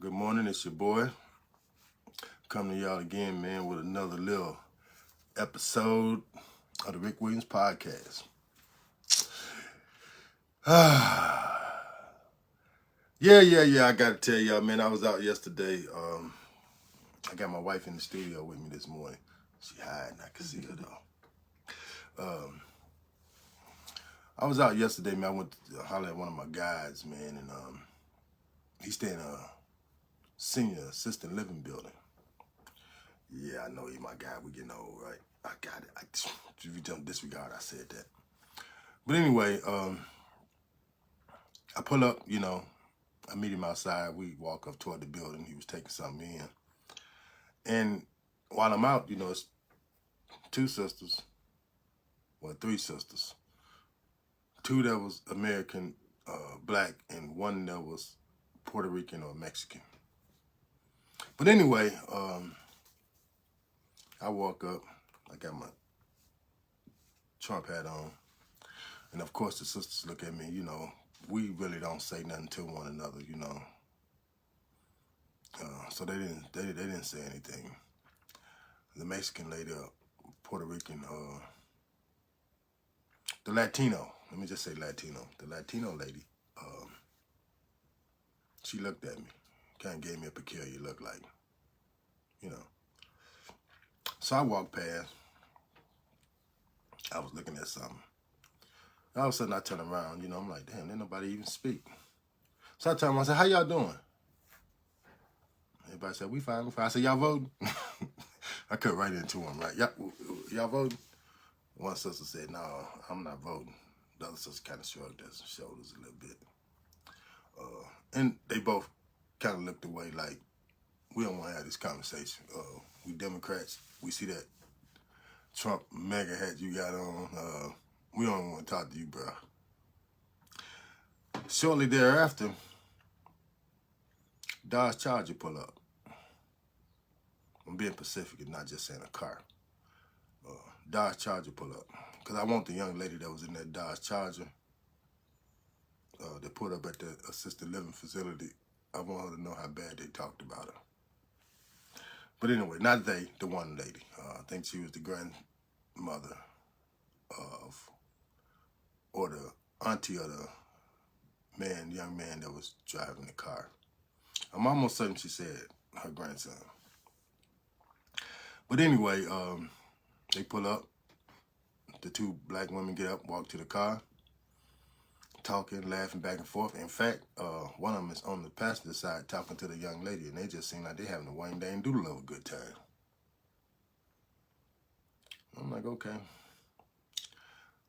Good morning, it's your boy. Coming to y'all again, man, with another little episode of the Rick Williams Podcast. Yeah, I gotta tell y'all, man, I was out yesterday. I got my wife in the studio with me this morning. She hiding, I can see her though. I was out yesterday, man. I went to holler at one of my guys, man, and he stayed in a senior assisted living building. Yeah, I know he my guy. We getting old, right? I got it. If you don't disregard, I said that. But anyway, I pull up, I meet him outside. We walk up toward the building. He was taking something in. And while I'm out, it's three sisters. Two that was American, black, and one that was Puerto Rican or Mexican. But anyway, I walk up. I got my Trump hat on. And of course, the sisters look at me, we really don't say nothing to one another, so they didn't say anything. The Mexican lady, Puerto Rican, the Latino, let me just say Latino. The Latino lady, she looked at me, kind of gave me a peculiar look, like, So I walked past. I was looking at something. All of a sudden, I turn around, I'm like, damn, didn't nobody even speak. So I turned around, I said, how y'all doing? Everybody said, we fine. I said, y'all voting? I cut right into him, right? Y'all voting? One sister said, no, I'm not voting. The other sister kind of shrugged her shoulders a little bit. And they both kind of looked away like, we don't want to have this conversation. We Democrats. We see that Trump mega hat you got on. We don't want to talk to you, bro. Shortly thereafter, Dodge Charger pull up. I'm being Pacific and not just saying a car. Dodge Charger pull up. Because I want the young lady that was in that Dodge Charger that put up at the assisted living facility, I want her to know how bad they talked about her. But anyway, not they, the one lady. I think she was the grandmother of, or the auntie of the young man that was driving the car. I'm almost certain she said her grandson. But anyway, they pull up. The two black women get up, walk to the car, talking, laughing back and forth. In fact, one of them is on the passenger side talking to the young lady, and they just seem like they having a Wayne Dane Doodle of a good time. I'm like, okay.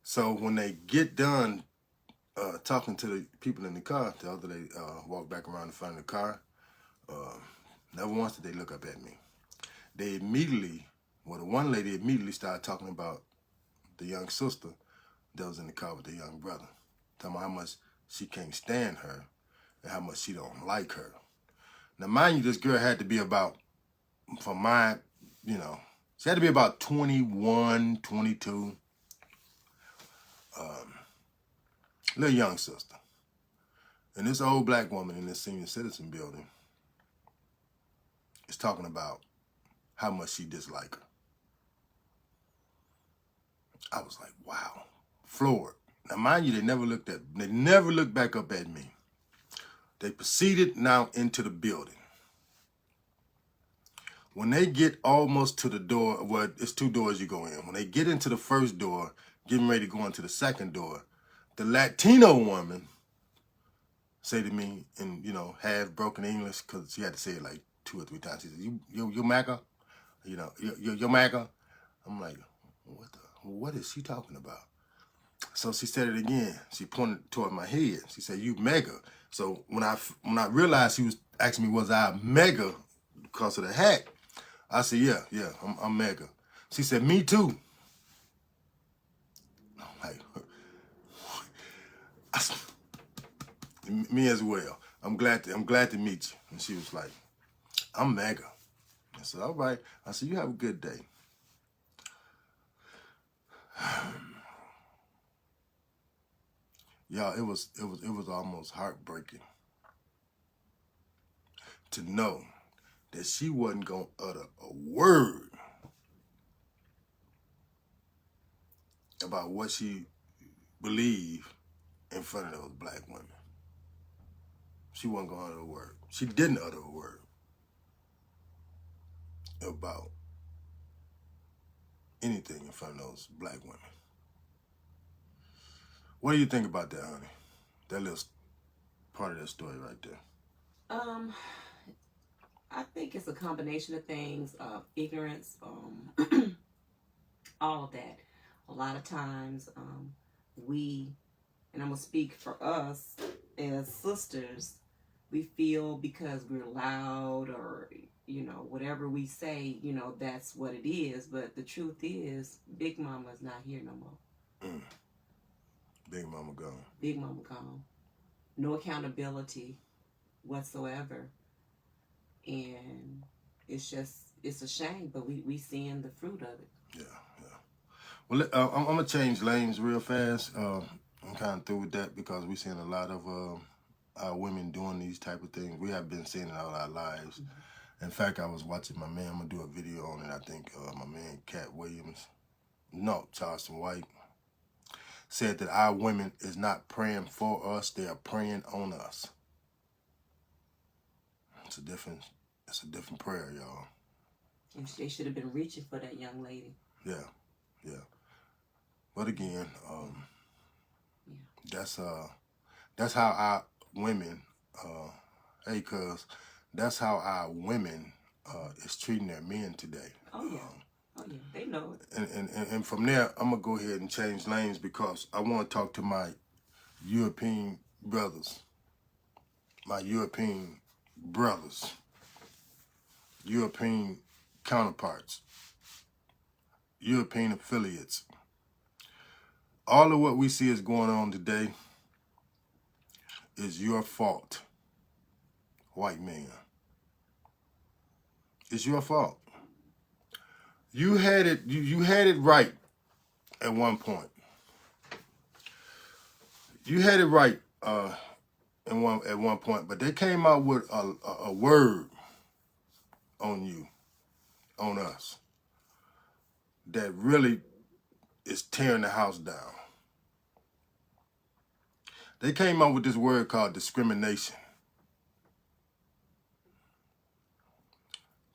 So when they get done talking to the people in the car, the other lady walk back around the front of the car. Never once did they look up at me. They immediately, the one lady immediately started talking about the young sister that was in the car with the young brother. Talking about how much she can't stand her and how much she don't like her. Now, mind you, this girl had to be about, for my, she had to be about 21, 22. Little young sister. And this old black woman in this senior citizen building is talking about how much she disliked her. I was like, wow, floored. Now, mind you, they never looked back up at me. They proceeded now into the building. When they get almost to the door, well, it's two doors you go in. When they get into the first door, getting ready to go into the second door, the Latino woman say to me in, half broken English, because she had to say it like 2 or 3 times. She said, you MAGA? You're MAGA? I'm like, what is she talking about? So she said it again. She pointed toward my head. She said, you mega. So when I realized she was asking me, was I mega because of the hat? I said, yeah, I'm mega. She said, me too. I'm like, me as well. I'm glad to meet you. And she was like, I'm mega. I said, all right. I said, you have a good day. Y'all, it was almost heartbreaking to know that she wasn't going to utter a word about what she believed in front of those black women. She wasn't going to utter a word. She didn't utter a word about anything in front of those black women. What do you think about that, honey? That little part of that story right there. I think it's a combination of things, ignorance, all of that. A lot of times, we, and I'm gonna speak for us as sisters, we feel because we're loud or whatever we say, that's what it is. But the truth is, Big Mama's not here no more. Big Mama gone. Big Mama gone. No accountability whatsoever. And it's a shame, but we seeing the fruit of it. Yeah. Well, I'm gonna change lanes real fast. I'm kind of through with that because we're seeing a lot of our women doing these type of things. We have been seeing it all our lives. In fact, I was watching my man. I'm gonna do a video on it. I think my man Charleston White said that our women is not praying for us; they are praying on us. It's a different prayer, y'all. And they should have been reaching for that young lady. Yeah. But again, that's how our women, cuz that's how our women is treating their men today. Oh yeah. They know it. And from there, I'm gonna go ahead and change lanes because I want to talk to my European brothers, European counterparts, European affiliates. All of what we see is going on today is your fault, white man. It's your fault. You had it right at one point. You had it right at one point, but they came out with a word on you, on us, that really is tearing the house down. They came out with this word called discrimination.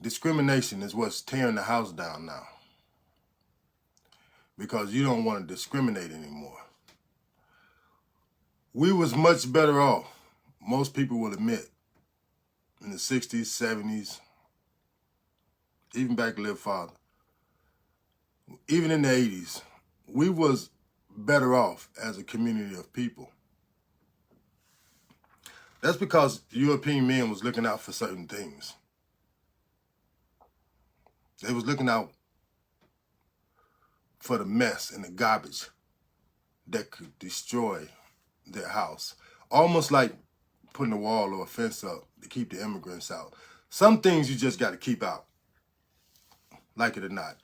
Discrimination is what's tearing the house down now. Because you don't want to discriminate anymore. We was much better off, most people will admit, in the 60s, 70s, even back a little farther. Even in the 80s, we was better off as a community of people. That's because European men was looking out for certain things. They was looking out for the mess and the garbage that could destroy their house. Almost like putting a wall or a fence up to keep the immigrants out. Some things you just got to keep out, like it or not.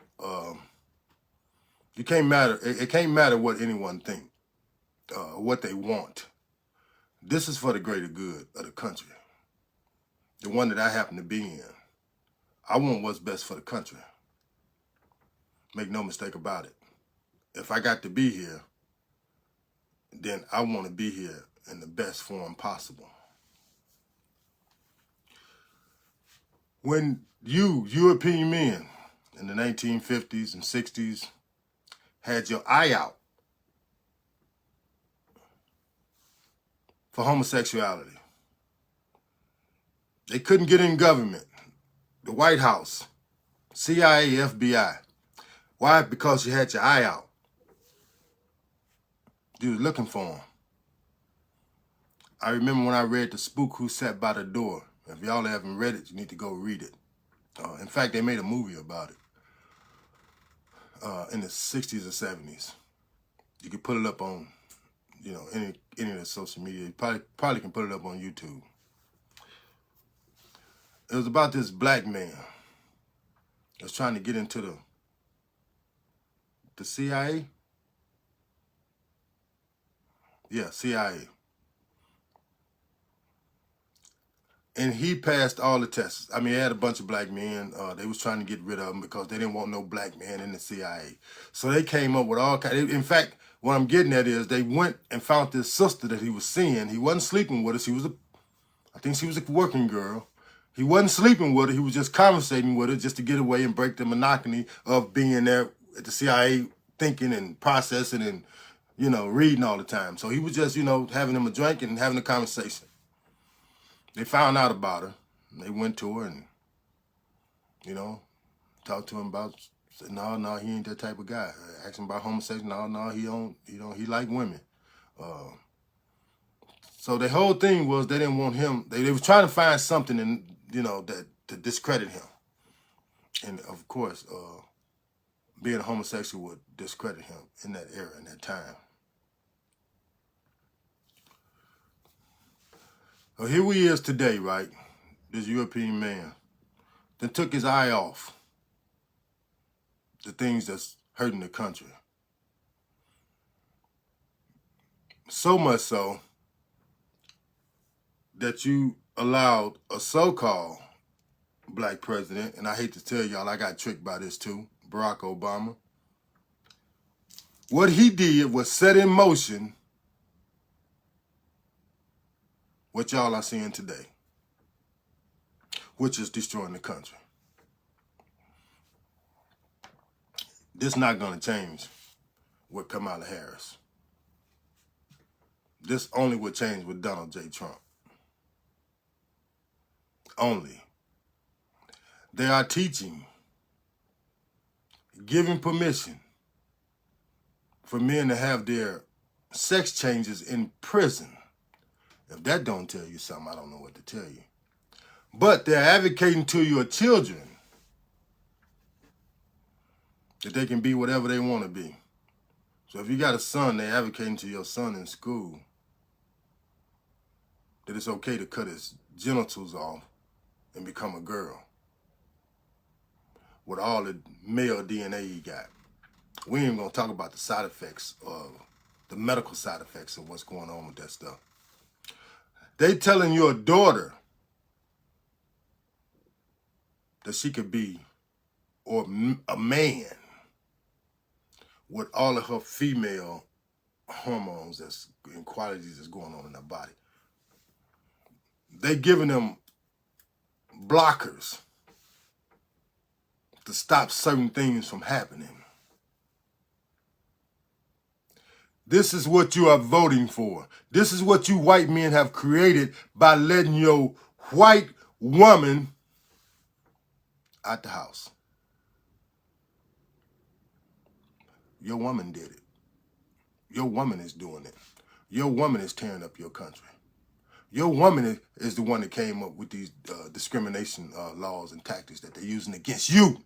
You can't matter. It can't matter what anyone think, what they want. This is for the greater good of the country, the one that I happen to be in. I want what's best for the country. Make no mistake about it. If I got to be here, then I want to be here in the best form possible. When you, European men, in the 1950s and 60s, had your eye out for homosexuality, they couldn't get in government, the White House, CIA, FBI. Why? Because you had your eye out. You was looking for them. I remember when I read The Spook Who Sat by the Door. If y'all haven't read it, you need to go read it. In fact, they made a movie about it in the 60s or 70s. You can put it up on, any of the social media. You probably can put it up on YouTube. It was about this black man that's trying to get into the CIA. Yeah, CIA. And he passed all the tests. I mean, he had a bunch of black men. They was trying to get rid of him because they didn't want no black man in the CIA. So they came up with all kinds. In fact, what I'm getting at is they went and found this sister that he was seeing. He wasn't sleeping with her. I think she was a working girl. He wasn't sleeping with her. He was just conversating with her just to get away and break the monotony of being there at the CIA, thinking and processing and, reading all the time. So he was just, having him a drink and having a conversation. They found out about her. They went to her and, talked to him about. Said, no, he ain't that type of guy. Asked him about homosexuality. No, he don't. He like women. So the whole thing was they didn't want him. They were trying to find something that to discredit him. And of course, being a homosexual would discredit him in that era, in that time. So here he is today, right? This European man then took his eye off the things that's hurting the country. So much so that you allowed a so-called black president, and I hate to tell y'all, I got tricked by this too, Barack Obama. What he did was set in motion what y'all are seeing today, which is destroying the country. This not going to change with Kamala Harris. This only would change with Donald J. Trump. Only. They are teaching, giving permission for men to have their sex changes in prison. If that don't tell you something, I don't know what to tell you. But they're advocating to your children that they can be whatever they want to be. So if you got a son, they're advocating to your son in school that it's okay to cut his genitals off and become a girl with all the male DNA he got. We ain't gonna talk about the side effects of the medical side effects of what's going on with that stuff. They telling your daughter that she could be or a man with all of her female hormones and qualities that's going on in her body. They giving them blockers to stop certain things from happening. This is what you are voting for. This is what you white men have created by letting your white woman out the house. Your woman did it. Your woman is doing it. Your woman is tearing up your country. Your woman is the one that came up with these discrimination laws and tactics that they're using against you.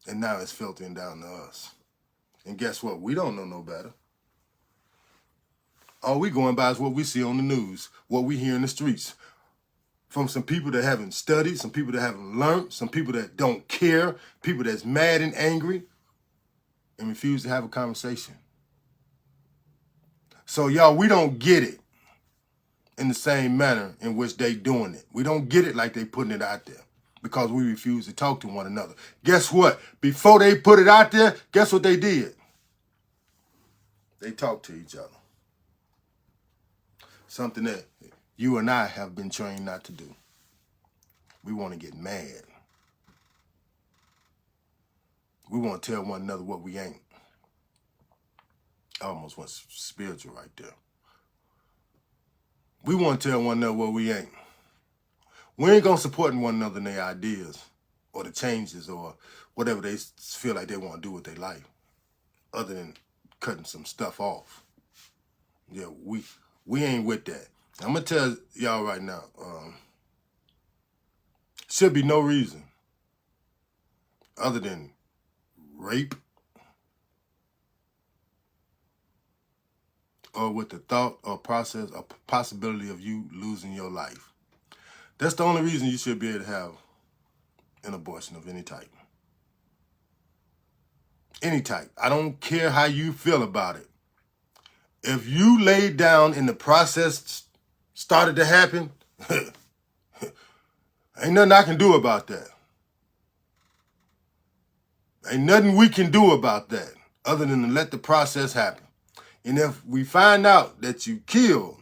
And now it's filtering down to us. And guess what? We don't know no better. All we going by is what we see on the news, what we hear in the streets. From some people that haven't studied, some people that haven't learned, some people that don't care, people that's mad and angry and refuse to have a conversation. So y'all, we don't get it in the same manner in which they doing it. We don't get it like they putting it out there because we refuse to talk to one another. Guess what? Before they put it out there, guess what they did? They talked to each other. Something that you and I have been trained not to do. We want to get mad. We want to tell one another what we ain't. I almost went spiritual right there. We want to tell one another what we ain't. We ain't going to support one another in their ideas or the changes or whatever they feel like they want to do with their life, other than cutting some stuff off. Yeah, we ain't with that. I'm going to tell y'all right now, should be no reason other than rape or with the thought or process or possibility of you losing your life. That's the only reason you should be able to have an abortion of any type. Any type. I don't care how you feel about it. If you lay down in the processed started to happen, ain't nothing I can do about that. Ain't nothing we can do about that other than to let the process happen. And if we find out that you killed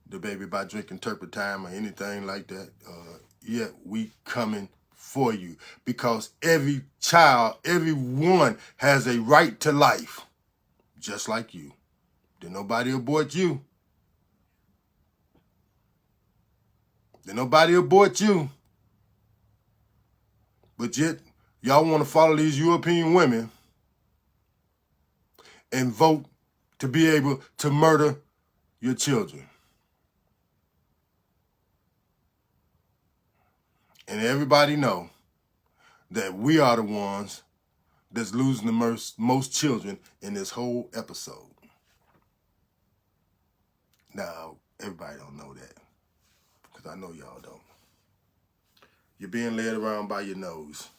the baby by drinking turpentine or anything like that, yeah, we coming for you, because every child, everyone has a right to life, just like you. Did nobody abort you? Did nobody abort you? But yet, y'all want to follow these European women and vote to be able to murder your children. And everybody know that we are the ones that's losing the most children in this whole episode. Now, everybody don't know that, because I know y'all don't. You're being led around by your nose.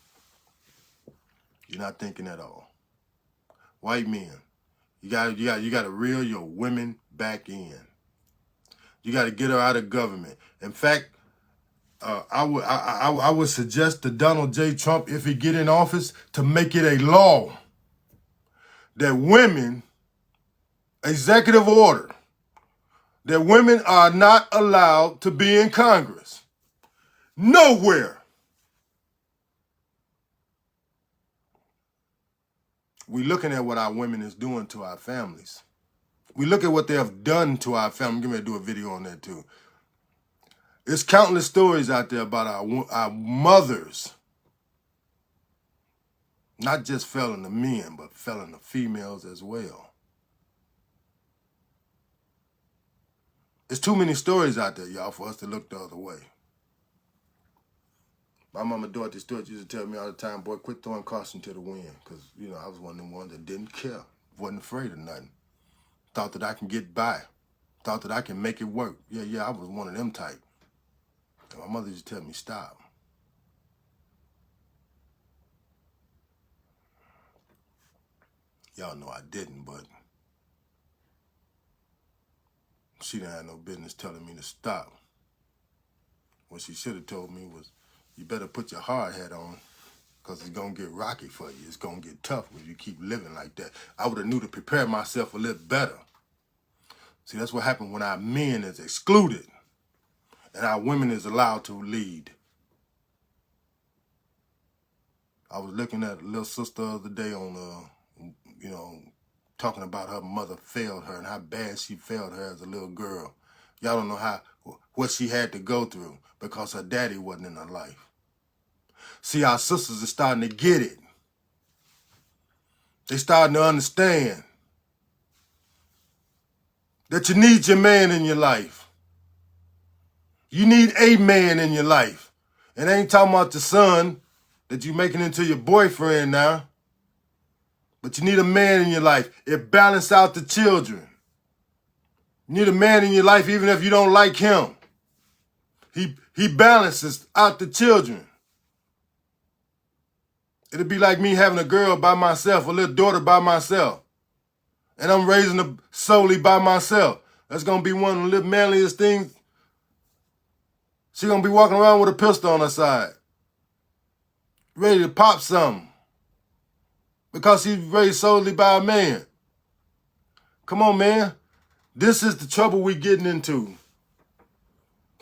You're not thinking at all. White men, you gotta reel your women back in. You gotta get her out of government. In fact, I would suggest to Donald J. Trump, if he get in office, to make it a law that women, executive order, that women are not allowed to be in Congress. Nowhere. We looking at what our women is doing to our families. We look at what they have done to our family. I'm getting ready to do a video on that too. There's countless stories out there about our mothers, not just failing the men, but failing the females as well. There's too many stories out there, y'all, for us to look the other way. My mama Dorothy Stewart used to tell me all the time, boy, quit throwing caution to the wind. Because, you know, I was one of them ones that didn't care, wasn't afraid of nothing. Thought that I can get by. Thought that I can make it work. Yeah, I was one of them type. And my mother used to tell me, stop. Y'all know I didn't, but she didn't have no business telling me to stop. What she should have told me was, you better put your hard hat on, because it's going to get rocky for you. It's going to get tough if you keep living like that. I would have knew to prepare myself a little better. See, that's what happened when our men is excluded and our women is allowed to lead. I was looking at a little sister the other day on, talking about her mother failed her and how bad she failed her as a little girl. Y'all don't know what she had to go through because her daddy wasn't in her life. See, our sisters are starting to get it. They starting to understand that you need your man in your life. You need a man in your life. And I ain't talking about the son that you making into your boyfriend now. But you need a man in your life. It balances out the children. You need a man in your life even if you don't like him. He balances out the children. It'd be like me having a girl by myself, a little daughter by myself. And I'm raising her solely by myself. That's going to be one of the manliest things. She's going to be walking around with a pistol on her side, ready to pop something, because she's raised solely by a man. Come on, man. This is the trouble we getting into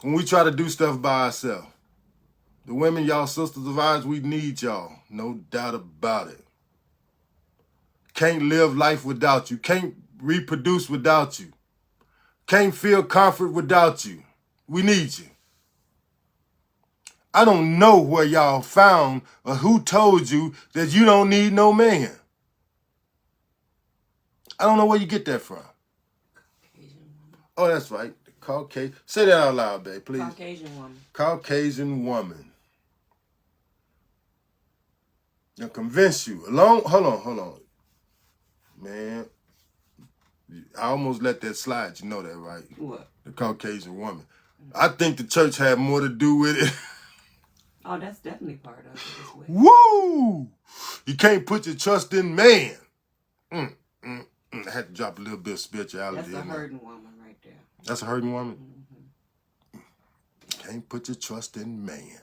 when we try to do stuff by ourselves. The women, y'all sisters of ours, we need y'all. No doubt about it. Can't live life without you. Can't reproduce without you. Can't feel comfort without you. We need you. I don't know where y'all found or who told you that you don't need no man. I don't know where you get that from. Oh, that's right. Caucasian. Say that out loud, babe, please. Caucasian woman. Caucasian woman. Now convince you. Hold on. Man, I almost let that slide. You know that, right? What? The Caucasian woman. I think the church had more to do with it. Oh, that's definitely part of it as well. Woo! You can't put your trust in man. I had to drop a little bit of spirituality. That's a hurting woman right there. That's a hurting woman. Can't put your trust in man.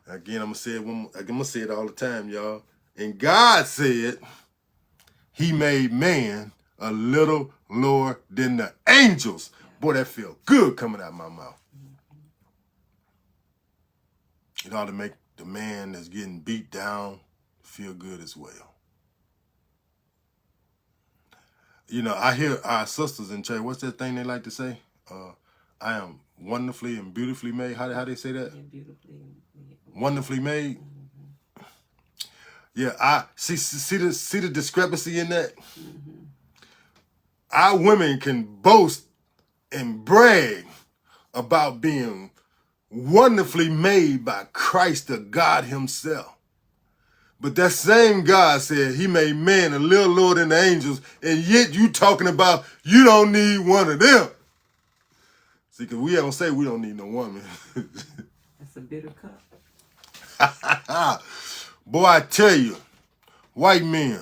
Again, I'm gonna say it all the time, y'all. And God said he made man a little lower than the angels. Boy, that feel good coming out of my mouth. It ought to make the man that's getting beat down feel good as well. You know, I hear our sisters in church, what's that thing they like to say? I am wonderfully and beautifully made. How they say that? Wonderfully made. Yeah, I see the discrepancy in that. Our women can boast and brag about being wonderfully made by Christ, the God himself. But that same God said he made man a little lower than the angels, and yet you talking about you don't need one of them. See, because we don't say we don't need no woman. That's a bitter cup. Boy, I tell you, white men,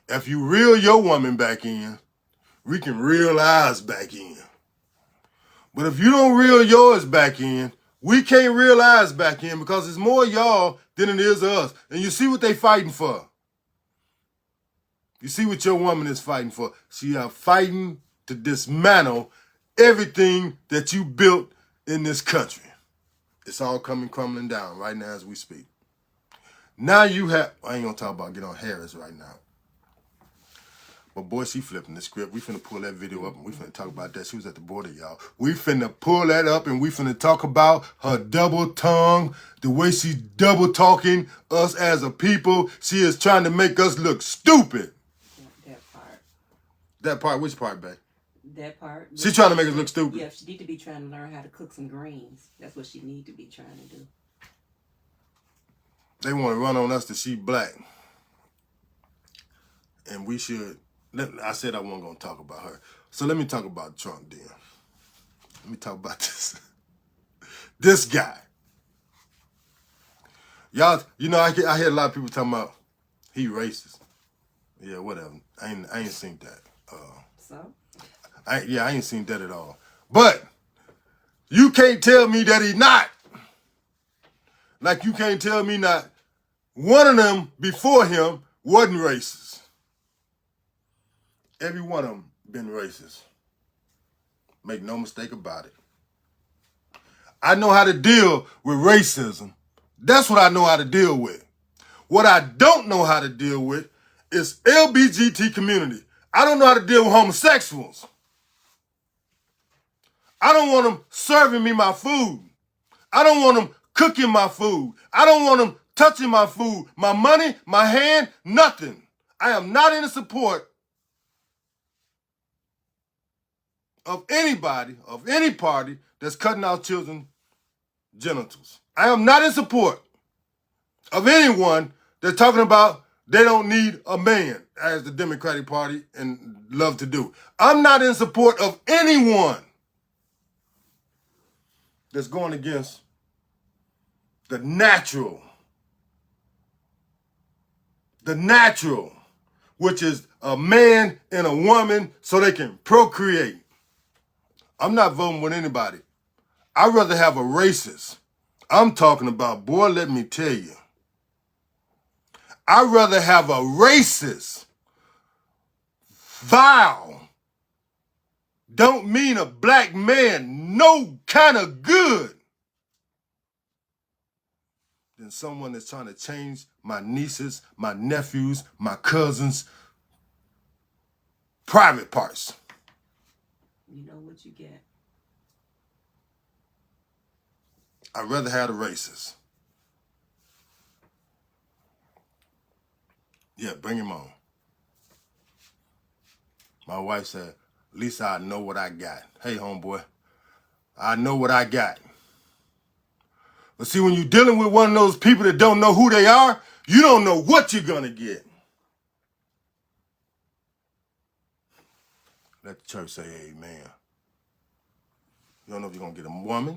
if you reel your woman back in, we can reel ours back in. But if you don't reel yours back in, we can't reel ours back in because it's more y'all than it is us. And you see what they fighting for. You see what your woman is fighting for. She are fighting to dismantle everything that you built in this country. It's all crumbling down right now as we speak. Now you have, I ain't gonna talk about get on Harris right now. But boy, she flipping the script. We finna pull that video up and we finna talk about that. She was at the border, y'all. We finna pull that up and we finna talk about her double tongue, the way she's double talking us as a people. She is trying to make us look stupid. That part. That part, which part, babe? That part. She's trying to make us look stupid. Yeah, she need to be trying to learn how to cook some greens. That's what she need to be trying to do. They want to run on us that she black. And we should, I said I wasn't going to talk about her. So let me talk about Trump then. Let me talk about this. This guy. Y'all, you know, I hear a lot of people talking about he racist. Yeah, whatever. I ain't seen that. So? I ain't seen that at all. But you can't tell me that he not. Like you can't tell me not one of them before him wasn't racist. Every one of them been racist. Make no mistake about it. I know how to deal with racism. That's what I know how to deal with. What I don't know how to deal with is LGBT community. I don't know how to deal with homosexuals. I don't want them serving me my food. I don't want them cooking my food. I don't want them touching my food, my money, my hand, nothing. I am not in support of anybody, of any party that's cutting out children's genitals. I am not in support of anyone that's talking about they don't need a man, as the Democratic Party and love to do. I'm not in support of anyone that's going against the natural, which is a man and a woman so they can procreate. I'm not voting with anybody. I'd rather have a racist. I'm talking about, boy, let me tell you. I'd rather have a racist, vile, don't mean a black man no kind of good than someone that's trying to change my nieces, my nephews, my cousins' private parts. You know what you get. I'd rather have the racist. Yeah, bring him on. My wife said, at least I know what I got. Hey, homeboy, I know what I got. But see, when you're dealing with one of those people that don't know who they are, you don't know what you're going to get. Let the church say amen. You don't know if you're going to get a woman.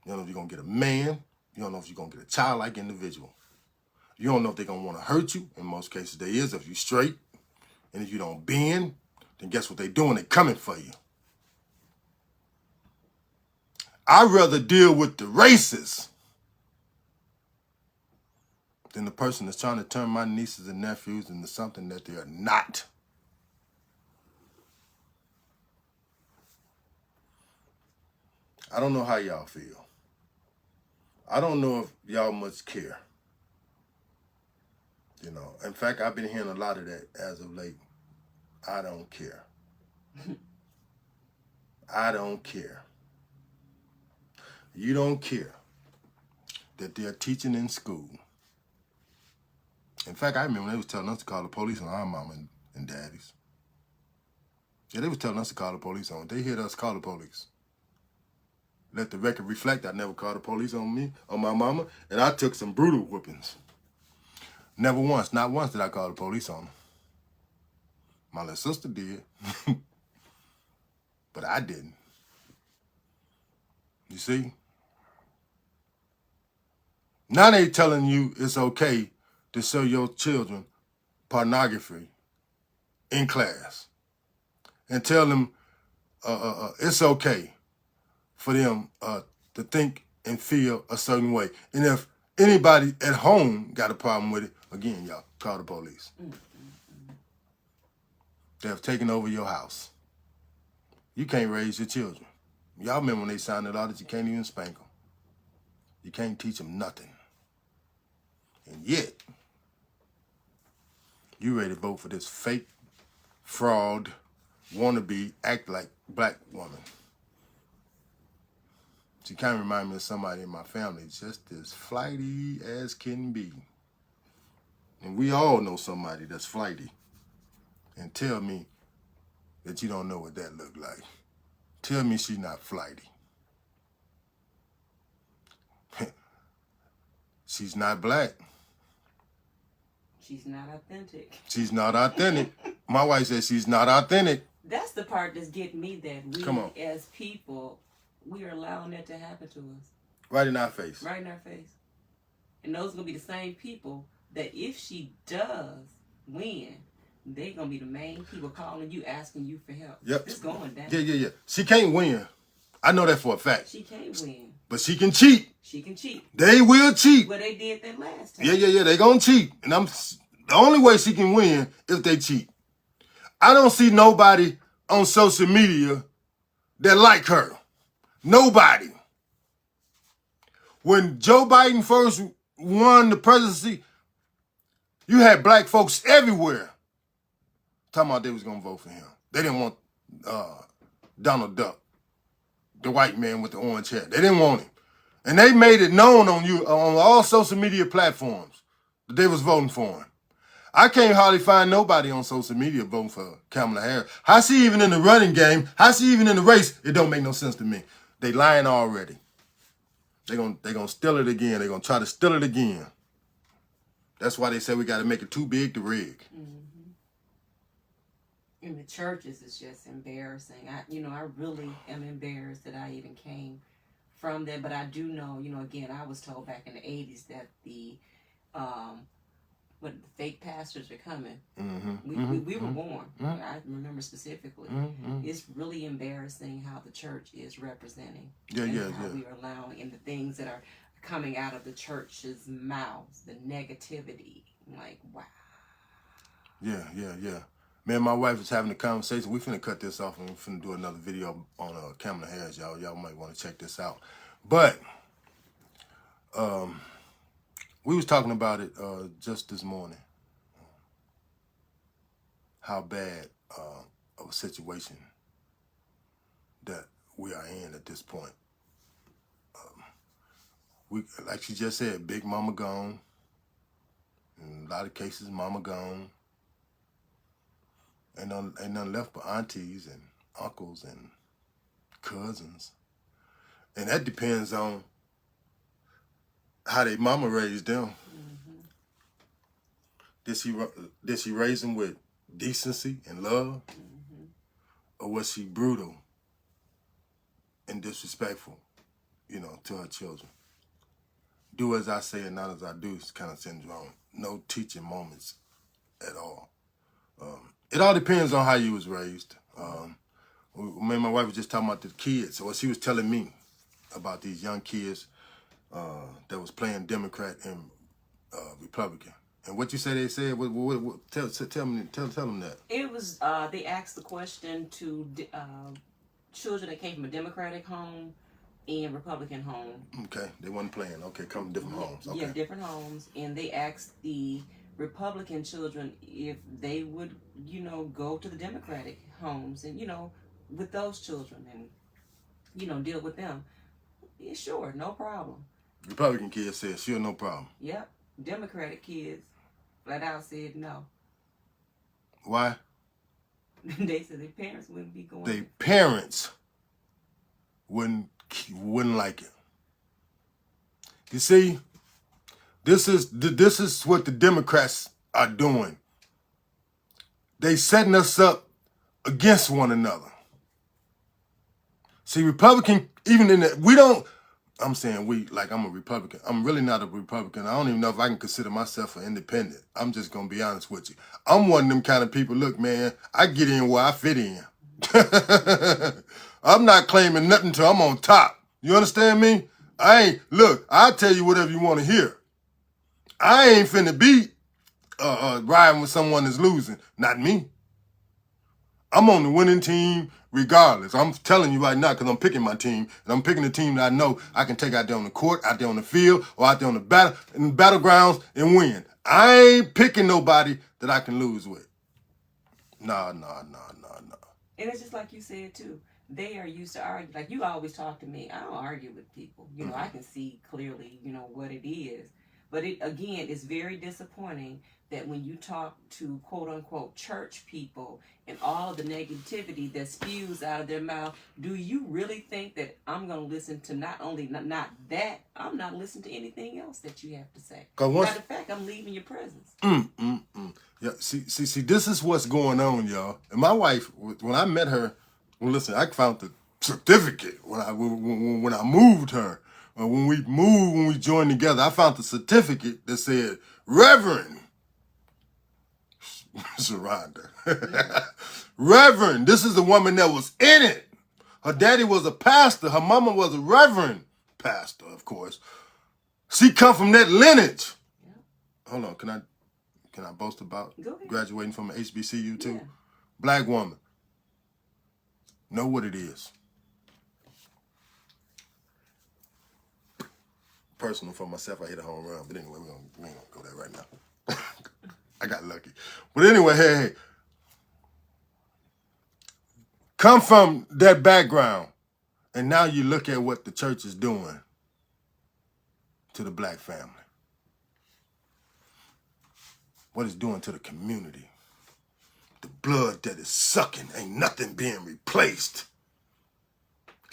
You don't know if you're going to get a man. You don't know if you're going to get a childlike individual. You don't know if they're going to want to hurt you. In most cases, they is if you're straight. And if you don't bend, then guess what they doing? They coming for you. I'd rather deal with the racist than the person that's trying to turn my nieces and nephews into something that they are not. I don't know how y'all feel. I don't know if y'all much care. You know, in fact, I've been hearing a lot of that as of late. I don't care. I don't care. You don't care that they're teaching in school. In fact, I remember when they was telling us to call the police on our mama and daddies. Yeah, they was telling us to call the police on. They heard us call the police. Let the record reflect, I never called the police on me, on my mama, and I took some brutal whoopings. Never once, not once did I call the police on them. My little sister did, but I didn't. You see? Now they telling you it's okay to show your children pornography in class and tell them it's okay for them to think and feel a certain way. And if anybody at home got a problem with it, again, y'all, call the police. They have taken over your house. You can't raise your children. Y'all remember when they signed it out that you can't even spank them. You can't teach them nothing. And yet, you ready to vote for this fake, fraud, wannabe, act like black woman. She kind of remind me of somebody in my family, just as flighty as can be. And we all know somebody that's flighty. And tell me that you don't know what that look like. Tell me she's not flighty. She's not black. She's not authentic. She's not authentic. My wife says she's not authentic. That's the part that's getting me, that we Come on. as people, we are allowing that to happen to us. Right in our face. Right in our face. And those are going to be the same people that if she does win, they're going to be the main people calling you, asking you for help. Yep. It's going down. Yeah. She can't win. I know that for a fact. She can't win. But she can cheat. She can cheat. They will cheat. Well, they did that last time. Yeah. They gonna cheat. And the only way she can win is if they cheat. I don't see nobody on social media that like her. Nobody. When Joe Biden first won the presidency, you had black folks everywhere talking about they was gonna vote for him. They didn't want Donald Duck, the white man with the orange hair. They didn't want him. And they made it known on all social media platforms that they was voting for him. I can't hardly find nobody on social media voting for Kamala Harris. How she even in the running game? How she even in the race? It don't make no sense to me. They lying already. They gonna steal it again. They gonna try to steal it again. That's why they say we got to make it too big to rig. Mm-hmm. In the churches, it's just embarrassing. I really am embarrassed that I even came from that. But I do know, again, I was told back in the 80s that the fake pastors are coming. Mm-hmm. We were born. Mm-hmm. I remember specifically. Mm-hmm. It's really embarrassing how the church is representing. Yeah. How we are allowing, and the things that are coming out of the church's mouths, the negativity. Like, wow. Yeah. Me and my wife was having a conversation. We finna cut this off and we finna do another video on Kamala Harris, y'all. Y'all might want to check this out. But we was talking about it just this morning. How bad of a situation that we are in at this point. We, like she just said, Big Mama gone. In a lot of cases, Mama gone. Ain't none left but aunties and uncles and cousins. And that depends on how they mama raised them. Mm-hmm. Did she raise them with decency and love? Mm-hmm. Or was she brutal and disrespectful, to her children? Do as I say and not as I do kind of syndrome. No teaching moments at all. It all depends on how you was raised. Me and my wife was just talking about the kids. So she was telling me about these young kids that was playing Democrat and Republican. And what you say they said? Tell them that. It was they asked the question to children that came from a Democratic home and Republican home. Okay, they wasn't playing. Okay, come from different homes. Okay. Yeah, different homes, and they asked the Republican children if they would, go to the Democratic homes and with those children and deal with them. Yeah, sure, no problem. Republican kids said, sure, no problem. Yep. Democratic kids flat out said no. Why? They said their parents wouldn't be going. Their parents wouldn't like it. You see, this is what the Democrats are doing. They setting us up against one another. See, Republican, even in that, we don't. I'm saying we, like I'm a Republican. I'm really not a Republican. I don't even know if I can consider myself an independent. I'm just going to be honest with you. I'm one of them kind of people, look, man, I get in where I fit in. I'm not claiming nothing till I'm on top. You understand me? I'll tell you whatever you want to hear. I ain't finna be riding with someone that's losing. Not me. I'm on the winning team regardless. I'm telling you right now because I'm picking my team, and I'm picking the team that I know I can take out there on the court, out there on the field, or out there on the battlegrounds and win. I ain't picking nobody that I can lose with. Nah. And it's just like you said too. They are used to argue. Like you always talk to me. I don't argue with people. I can see clearly, what it is. But it again is very disappointing that when you talk to quote unquote church people and all of the negativity that spews out of their mouth, do you really think that I'm going to listen to not that, I'm not listening to anything else that you have to say? Matter of fact, I'm leaving your presence. Yeah, see, this is what's going on, y'all. And my wife, when I met her, well, listen, I found the certificate when I moved her. When we joined together, I found the certificate that said Reverend Sharonda. Reverend, this is the woman that was in it. Her daddy was a pastor. Her mama was a reverend pastor, of course. She come from that lineage. Yeah. Hold on, can I boast about graduating from an HBCU too? Yeah. Black woman. Know what it is. Personal for myself, I hit a home run. But anyway, we ain't gonna go there right now. I got lucky. But anyway, hey. Come from that background. And now you look at what the church is doing to the black family. What it's doing to the community. The blood that is sucking, ain't nothing being replaced.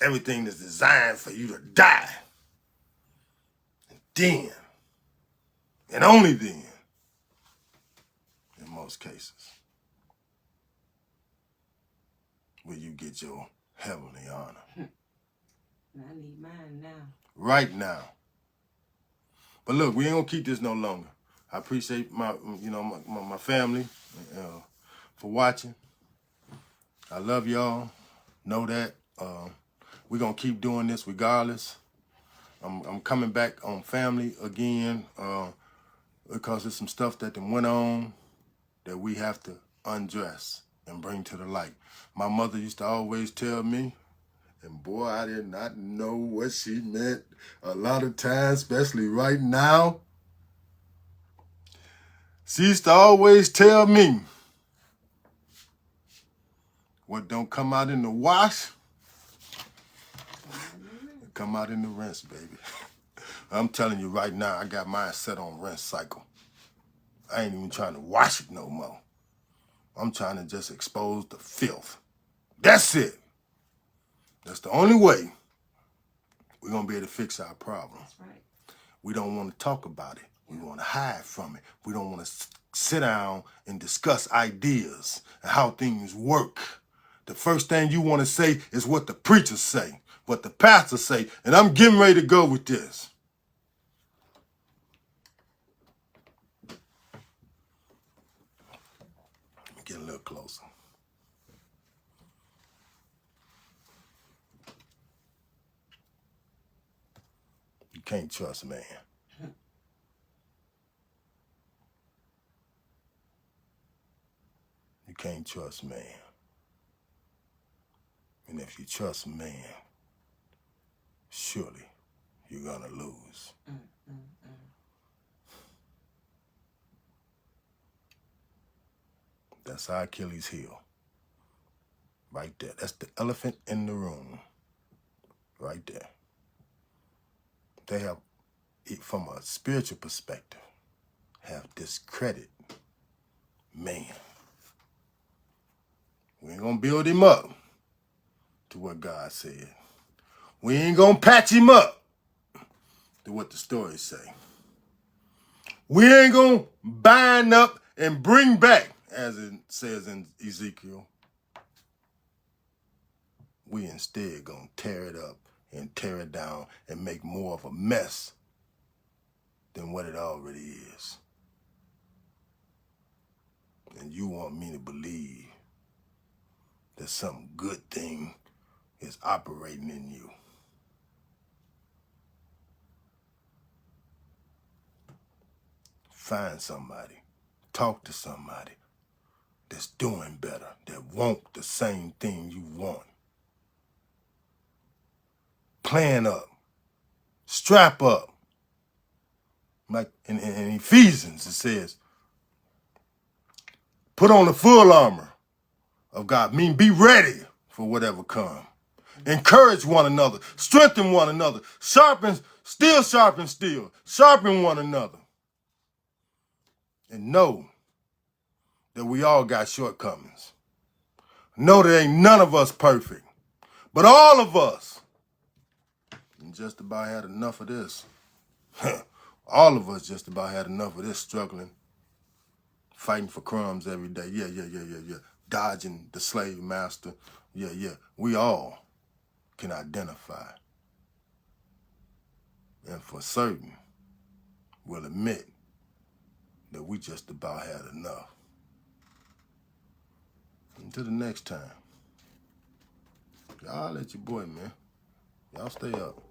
Everything is designed for you to die. And then, and only then, in most cases, will you get your heavenly honor. I need mine now. Right now. But look, we ain't gonna keep this no longer. I appreciate my family for watching. I love y'all. Know that. We're gonna keep doing this regardless. I'm coming back on family again because there's some stuff that went on that we have to undress and bring to the light. My mother used to always tell me, and boy, I did not know what she meant a lot of times, especially right now. She used to always tell me, what don't come out in the wash, it come out in the rinse, baby. I'm telling you right now, I got mine set on rinse cycle. I ain't even trying to wash it no more. I'm trying to just expose the filth. That's it. That's the only way we're going to be able to fix our problem. That's right. We don't want to talk about it. We want to hide from it. We don't want to sit down and discuss ideas and how things work. The first thing you want to say is what the preachers say, what the pastors say, and I'm getting ready to go with this. Let me get a little look closer. You can't trust man. You can't trust man. And if you trust man, surely you're gonna lose. That's our Achilles heel. Right there. That's the elephant in the room. Right there. They have, from a spiritual perspective, have discredited man. We ain't gonna build him up to what God said. We ain't gonna patch him up to what the stories say. We ain't gonna bind up and bring back, as it says in Ezekiel. We instead gonna tear it up and tear it down and make more of a mess than what it already is. And you want me to believe that some good thing is operating in you. Find somebody, talk to somebody that's doing better, that want the same thing you want. Plan up, strap up. Like in Ephesians, it says, put on the full armor of God. Mean be ready for whatever comes. Encourage one another, strengthen one another, sharpen steel, sharpen one another. And know that we all got shortcomings. Know that ain't none of us perfect, but all of us just about had enough of this. All of us just about had enough of this struggling, fighting for crumbs every day. Yeah. Dodging the slave master. Yeah. We all can identify. And for certain, will admit that we just about had enough. Until the next time, y'all let your boy, man. Y'all stay up.